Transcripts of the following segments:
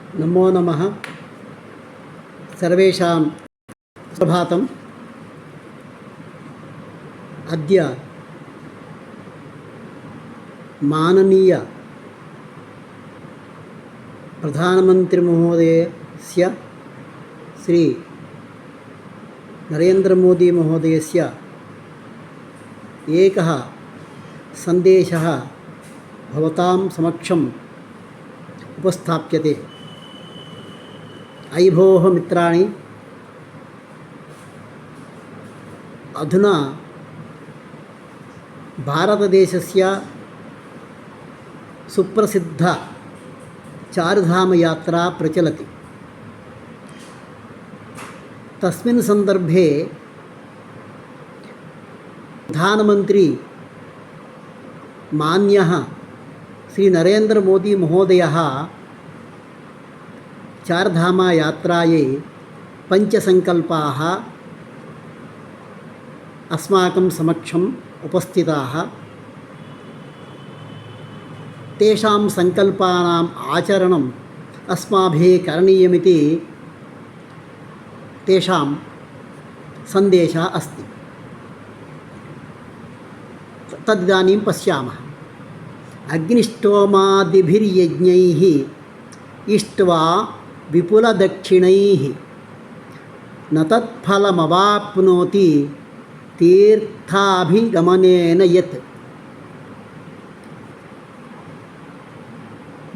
नमो नमः। सर्वेषां सुप्रभातम्। अद्य माननीय प्रधानमन्त्रिमहोदयस्य श्री नरेन्द्रमोदीमहोदयस्य एकः सन्देशः भवतां समक्षम् उपस्थाप्यते। अयि भोः मित्राणि, अधुना भारतदेशस्य सुप्रसिद्ध चारुधामयात्रा प्रचलति। तस्मिन् सन्दर्भे प्रधानमन्त्री मान्यः श्री नरेन्द्रमोदी महोदयः चारधामयात्रायै पञ्चसङ्कल्पाः अस्माकं समक्षम् उपस्थिताः। तेषां सङ्कल्पानाम् आचरणम् अस्माभिः करणीयमिति तेषां सन्देशः अस्ति। तदिदानीं पश्यामः। अग्निष्टोमादिभिर्यज्ञैः इष्ट्वा विपुलदक्षिणैः न तत्फलमवाप्नोति तीर्थाभिगमनेन यत्।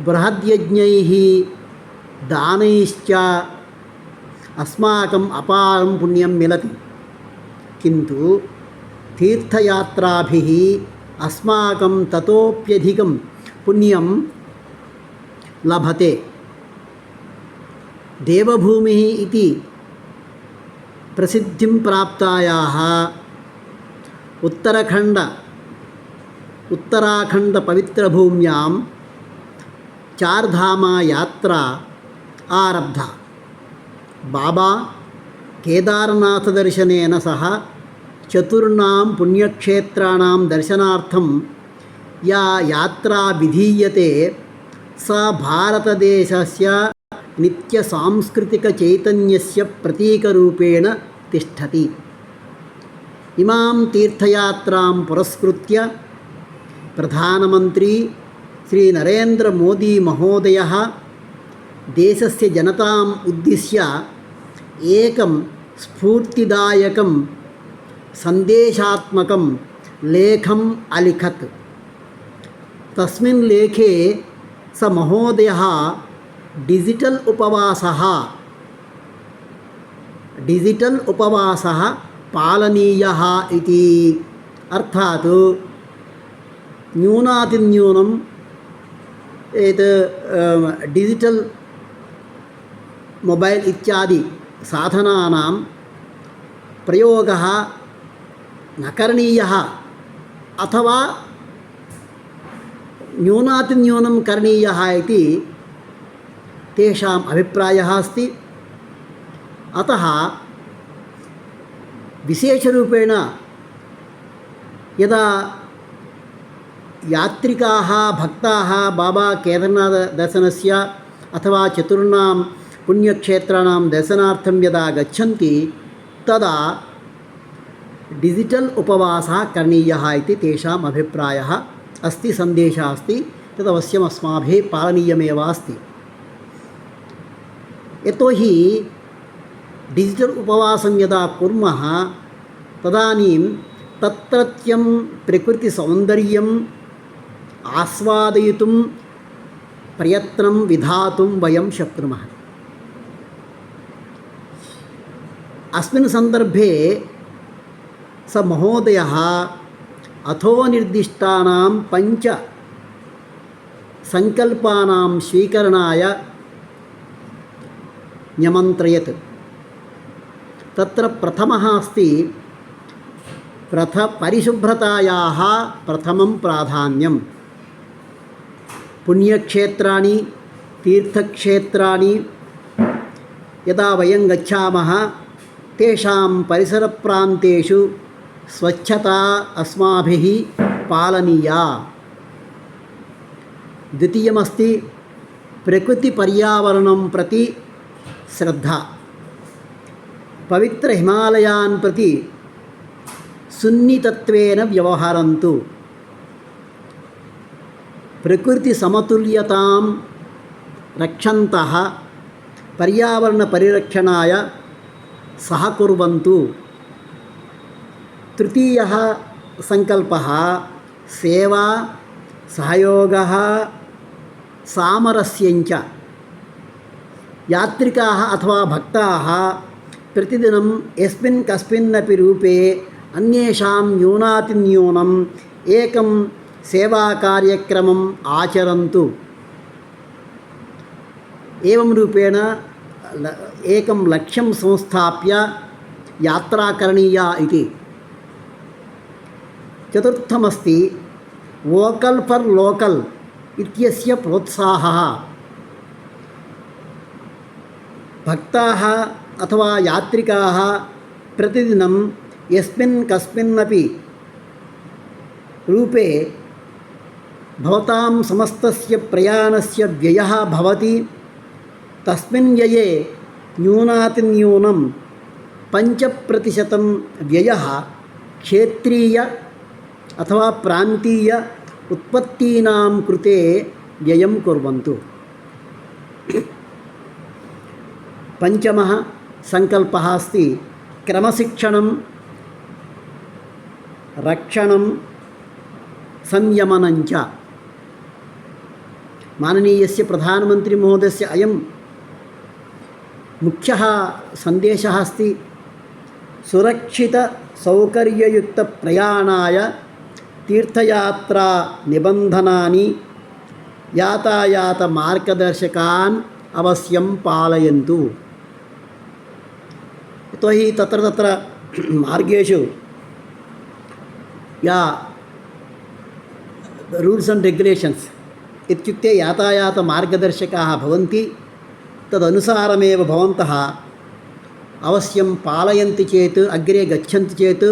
बृहद्यज्ञैः दानैश्च अस्माकम् अपारं पुण्यं मिलति, किन्तु तीर्थयात्राभिः अस्माकं ततोप्यधिकं पुण्यं लभते। देवभूमिः इति प्रसिद्धिं प्राप्तायाः उत्तराखण्डपवित्रभूम्यां चारधामयात्रा आरब्धा। बाबा केदारनाथदर्शनेन सह चतुर्णां पुण्यक्षेत्राणां दर्शनार्थं या यात्रा विधीयते स भारतदेशस्य नित्यसांस्कृतिकचैतन्यस्य प्रतीकरूपेण तिष्ठति। इमां तीर्थयात्रां पुरस्कृत्य प्रधानमन्त्री श्री नरेन्द्रमोदी महोदयः देशस्य जनताम् उद्दिश्य एकं स्फूर्तिदायकं सन्देशात्मकं लेखम् अलिखत्। तस्मिन् लेखे स महोदयः डिजिटल् उपवासः पालनीयः इति, अर्थात् न्यूनातिन्यूनं डिजिटल् मोबैल् इत्यादि साधनानां प्रयोगः न करणीयः अथवा न्यूनातिन्यूनं करणीयः इति तेषाम् अभिप्रायः अस्ति। अतः विशेषरूपेण यदा यात्रिकाः भक्ताः बाबा केदारनाथदर्शनस्य अथवा चतुर्णां पुण्यक्षेत्राणां दर्शनार्थं यदा गच्छन्ति तदा डिजिटल् उपवासः करणीयः इति तेषाम् अभिप्रायः अस्ति, सन्देशः अस्ति। तदवश्यम् अस्माभिः पालनीयमेव अस्ति। यतोहि डिजिटल् उपवासं यदा कुर्मः तदानीं तत्रत्यं प्रकृतिसौन्दर्यम् आस्वादयितुं प्रयत्नं विधातुं वयं शक्नुमः। अस्मिन् सन्दर्भे स महोदयः अथोनिर्दिष्टानां पञ्च सङ्कल्पानां स्वीकरणाय न्यमन्त्रयत्। तत्र प्रथमः अस्ति परिशुभ्रतायाः प्रथमं प्राधान्यं। पुण्यक्षेत्राणि तीर्थक्षेत्राणि यदा वयं गच्छामः तेषां परिसरप्रान्तेषु स्वच्छता अस्माभिः पालनीया। द्वितीयमस्ति प्रकृतिपर्यावरणं प्रति श्रद्धा, पवित्रहिमालयान् प्रति सुन्नितत्वेन व्यवहरन्तु, प्रकृतिसमतुल्यतां रक्षन्तः पर्यावरणपरिरक्षणाय सहकुर्वन्तु। तृतीयः संकल्पः सेवा, सहयोगः, सामरस्यञ्च। यात्रिकाः अथवा भक्ताः प्रतिदिनं यस्मिन् कस्मिन्नपि रूपे अन्येषां न्यूनातिन्यूनम् एकं सेवाकार्यक्रमम् आचरन्तु। एवं रूपेण एकं लक्ष्यं संस्थाप्य यात्रा करणीया इति। चतुर्थमस्ति वोकल् फॉर् लोकल् इत्यस्य प्रोत्साहः। भक्ताः अथवा यात्रिकाः प्रतिदिनं यस्मिन् कस्मिन्नपि रूपे भवतां समस्तस्य प्रयाणस्य व्ययः भवति, तस्मिन् व्यये न्यूनातिन्यूनं 5% व्ययः क्षेत्रीय अथवा प्रान्तीय उत्पत्तीनां कृते व्ययं कुर्वन्तु। पंचमः संकल्पः अस्ति क्रमशिक्षणं, रक्षणं, संयमनं च। माननीयस्य प्रधानमंत्री महोदयस्य अयं मुख्यः सन्देशः अस्ति। सुरक्षित सौकर्ययुक्त प्रयाणाय तीर्थयात्रा निबन्धनानि, यातायात मार्गदर्शकान् अवश्यं पालयन्तु। यतोहि तत्र तत्र मार्गेषु या रूल्स् एंड रेग्युलेशन्स् इत्युक्ते यातायात मार्गदर्शकाः भवन्ति, तदनुसारमेव भवन्तः अवश्यं पालयन्ति चेत्, अग्रे गच्छन्ति चेत्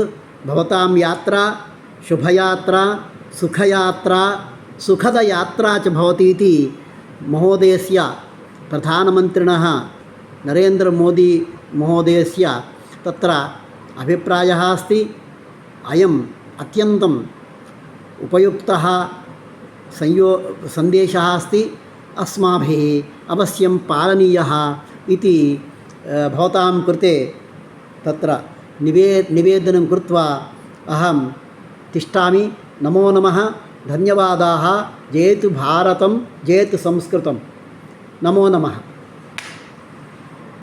भवतां यात्रा शुभयात्रा, सुखयात्रा, सुखदयात्रा च भवति इति महोदयस्य, प्रधानमन्त्रिणः नरेन्द्रमोदी महोदयस्य तत्र अभिप्रायः अस्ति। अयम् अत्यन्तम् उपयुक्तः सन्देशः अस्ति, अस्माभिः अवश्यं पालनीयः इति भवतां कृते तत्र निवेदनं कृत्वा अहं तिष्ठामि। नमो नमः, धन्यवादाः। जयतु भारतं, जयतु संस्कृतं। नमो नमः।